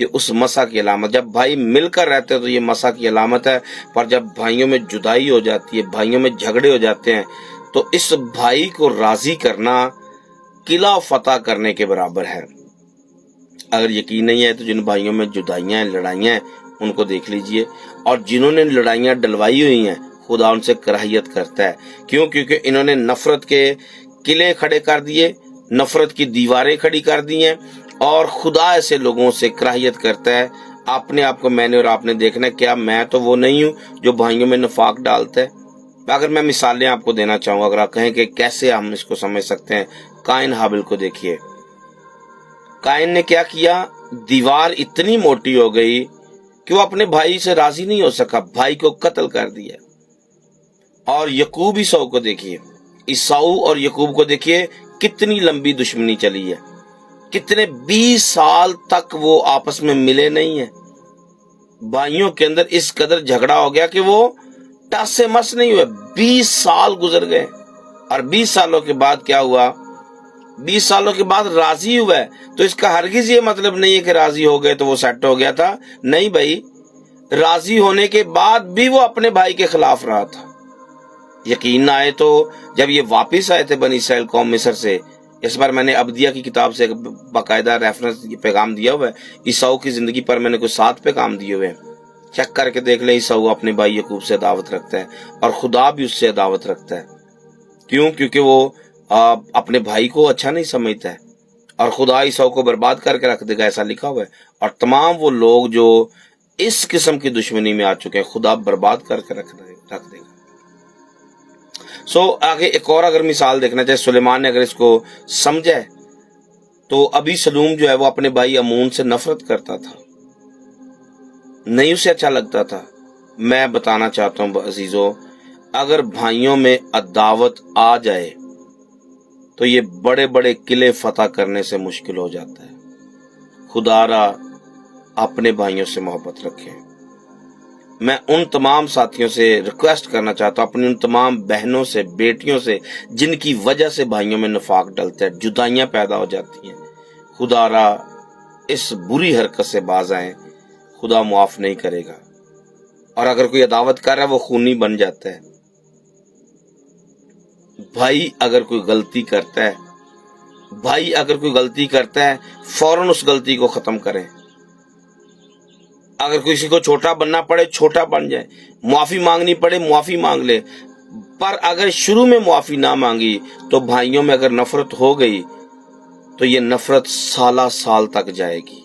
یہ اس مسا کی علامت. جب بھائی مل کر رہتے ہیں تو یہ مسا کی علامت ہے، پر جب بھائیوں میں جدائی ہو جاتی ہے، بھائیوں میں جھگڑے ہو جاتے ہیں، تو اس بھائی کو راضی کرنا قلعہ فتح کرنے کے برابر ہے. اگر یقین نہیں ہے تو جن بھائیوں میں جدائیاں ہیں، لڑائیاں ہیں، ان کو دیکھ لیجئے. اور جنہوں نے لڑائیاں ڈلوائی ہوئی ہیں، خدا ان سے کراہیت کرتا ہے. کیوں؟ کیونکہ انہوں نے نفرت کے قلعے کھڑے کر دیے، نفرت کی دیواریں کھڑی کر دی ہیں، اور خدا ایسے لوگوں سے کراہیت کرتا ہے. اپنے آپ کو میں نے اور آپ نے دیکھنا ہے، کیا میں تو وہ نہیں ہوں جو بھائیوں میں نفاق ڈالتا ہے. اگر میں مثالیں آپ کو دینا چاہوں، اگر آپ کہیں کہ کیسے ہم اس کو سمجھ سکتے ہیں، قائن حابل کو دیکھیے. قائن نے کیا کیا؟ دیوار اتنی موٹی ہو گئی کہ وہ اپنے بھائی سے راضی نہیں ہو سکا، بھائی کو قتل کر دیا. اور یعقوب عیساؤ کو دیکھیے، عیساؤ اور یعقوب کو دیکھیے، کتنی لمبی دشمنی چلی ہے، کتنے 20 سال تک وہ آپس میں ملے نہیں ہیں. بھائیوں کے اندر اس قدر جھگڑا ہو گیا کہ وہ ٹس سے مس نہیں ہوئے. 20 سال گزر گئے، اور 20 سالوں کے بعد کیا ہوا؟ 20 سالوں کے بعد راضی ہوا ہے. تو اس کا ہرگز یہ مطلب نہیں ہے کہ راضی ہو گئے تو وہ سیٹ ہو گیا تھا. نہیں بھائی، راضی ہونے کے بعد بھی وہ اپنے بھائی کے خلاف رہا تھا. یقین نہ آئے تو جب یہ واپس آئے تھے بنی اسرائیل قوم مصر سے، اس بار میں نے ابدیہ کی کتاب سے باقاعدہ ریفرنس پیغام دیا ہوا ہے. عیساؤ کی زندگی پر میں نے کوئی 7 پیغام دیے ہوئے ہیں، چیک کر کے دیکھ لیں. عیساؤ اپنے بھائی یعقوب سے عداوت رکھتا ہے، اور خدا بھی اس سے عداوت رکھتا ہے. کیوں؟ کیونکہ وہ اپنے بھائی کو اچھا نہیں سمجھتا ہے، اور خدا عیساؤ کو برباد کر کے رکھ دے گا، ایسا لکھا ہوا ہے. اور تمام وہ لوگ جو اس قسم کی دشمنی میں آ چکے ہیں، خدا برباد کر کے رکھ دے گا. آگے ایک اور اگر مثال دیکھنا چاہے، سلیمان نے اگر اس کو سمجھا تو ابی سلوم جو ہے وہ اپنے بھائی امون سے نفرت کرتا تھا، نہیں اسے اچھا لگتا تھا. میں بتانا چاہتا ہوں عزیزو، اگر بھائیوں میں عداوت آ جائے تو یہ بڑے بڑے قلعے فتح کرنے سے مشکل ہو جاتا ہے. خدا را اپنے بھائیوں سے محبت رکھیں. میں ان تمام ساتھیوں سے ریکویسٹ کرنا چاہتا ہوں، اپنی ان تمام بہنوں سے، بیٹیوں سے، جن کی وجہ سے بھائیوں میں نفاق ڈلتا ہے، جدائیاں پیدا ہو جاتی ہیں، خدا را اس بری حرکت سے باز آئیں. خدا معاف نہیں کرے گا. اور اگر کوئی عداوت کر رہا ہے وہ خونی بن جاتا ہے. بھائی اگر کوئی غلطی کرتا ہے فوراً اس غلطی کو ختم کریں. اگر کسی کو چھوٹا بننا پڑے چھوٹا بن جائے، معافی مانگنی پڑے معافی مانگ لے. پر اگر شروع میں معافی نہ مانگی تو بھائیوں میں اگر نفرت ہو گئی تو یہ نفرت سالہ سال تک جائے گی،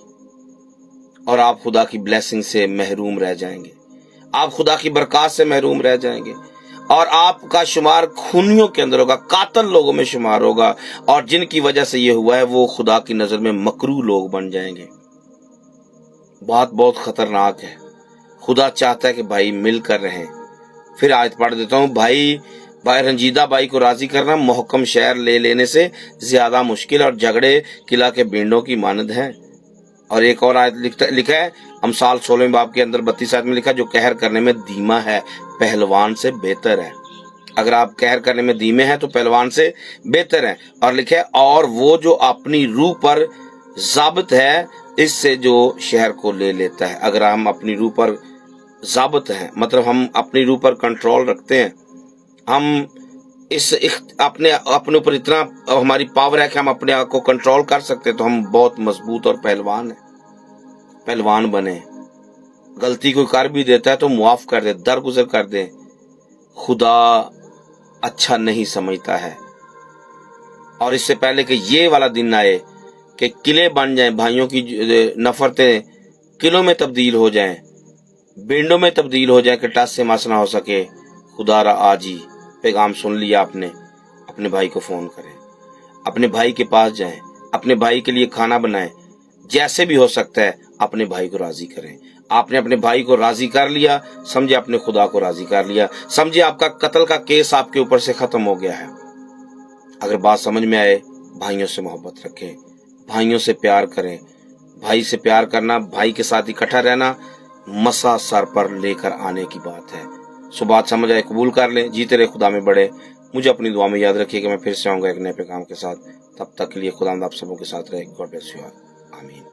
اور آپ خدا کی بلیسنگ سے محروم رہ جائیں گے، آپ خدا کی برکات سے محروم رہ جائیں گے، اور آپ کا شمار خونیوں کے اندر ہوگا، قاتل لوگوں میں شمار ہوگا، اور جن کی وجہ سے یہ ہوا ہے وہ خدا کی نظر میں مکروہ لوگ بن جائیں گے. بات بہت خطرناک ہے. خدا چاہتا ہے کہ بھائی مل کر رہیں. پھر آیت پڑھ دیتا ہوں، بھائی رنجیدہ بھائی کو راضی کرنا محکم شہر لے لینے سے زیادہ مشکل، اور جھگڑے قلعہ کے بینڈوں کی مانند ہیں. اور ایک اور آیت لکھا ہے امثال 16 باب کے اندر 32 آیت میں لکھا، جو قہر کرنے میں دھیما ہے پہلوان سے بہتر ہے. اگر آپ قہر کرنے میں دھیمے ہیں تو پہلوان سے بہتر ہیں. اور لکھا ہے، اور وہ جو اپنی روح پر ضابط ہے اس سے جو شہر کو لے لیتا ہے. اگر ہم اپنی روح پر ضابط ہیں، مطلب ہم اپنی روح پر کنٹرول رکھتے ہیں، ہم اپنے اوپر اتنا ہماری پاور ہے کہ ہم اپنے آپ کو کنٹرول کر سکتے ہیں، تو ہم بہت مضبوط اور پہلوان بنے. غلطی کوئی کر بھی دیتا ہے تو معاف کر دے، درگزر کر دے. خدا اچھا نہیں سمجھتا ہے. اور اس سے پہلے کہ یہ والا دن آئے کہ قلعے بن جائیں، بھائیوں کی نفرتیں قلعوں میں تبدیل ہو جائیں، بینڈوں میں تبدیل ہو جائیں کہ ٹس سے مس نہ ہو سکے، خدا را آج ہی پیغام سن لیا آپ نے، اپنے بھائی کو فون کریں، اپنے بھائی کے پاس جائیں، اپنے بھائی کے لیے کھانا بنائیں، جیسے بھی ہو سکتا ہے اپنے بھائی کو راضی کریں. آپ نے اپنے بھائی کو راضی کر لیا، سمجھے اپنے خدا کو راضی کر لیا، سمجھے آپ کا قتل کا کیس آپ کے اوپر سے ختم ہو گیا ہے. اگر بات سمجھ میں آئے، بھائیوں سے محبت رکھیں، بھائیوں سے پیار کریں. بھائی سے پیار کرنا، بھائی کے ساتھ اکٹھا رہنا مسا سر پر لے کر آنے کی بات ہے. سو بات سمجھ آئے قبول کر لیں. جیتے رہے خدا میں بڑھے. مجھے اپنی دعا میں یاد رکھیے کہ میں پھر سے آؤں گا ایک نئے پیغام کے ساتھ. تب تک کے لیے خدا آپ سبوں کے ساتھ رہے. God bless you all. آمین.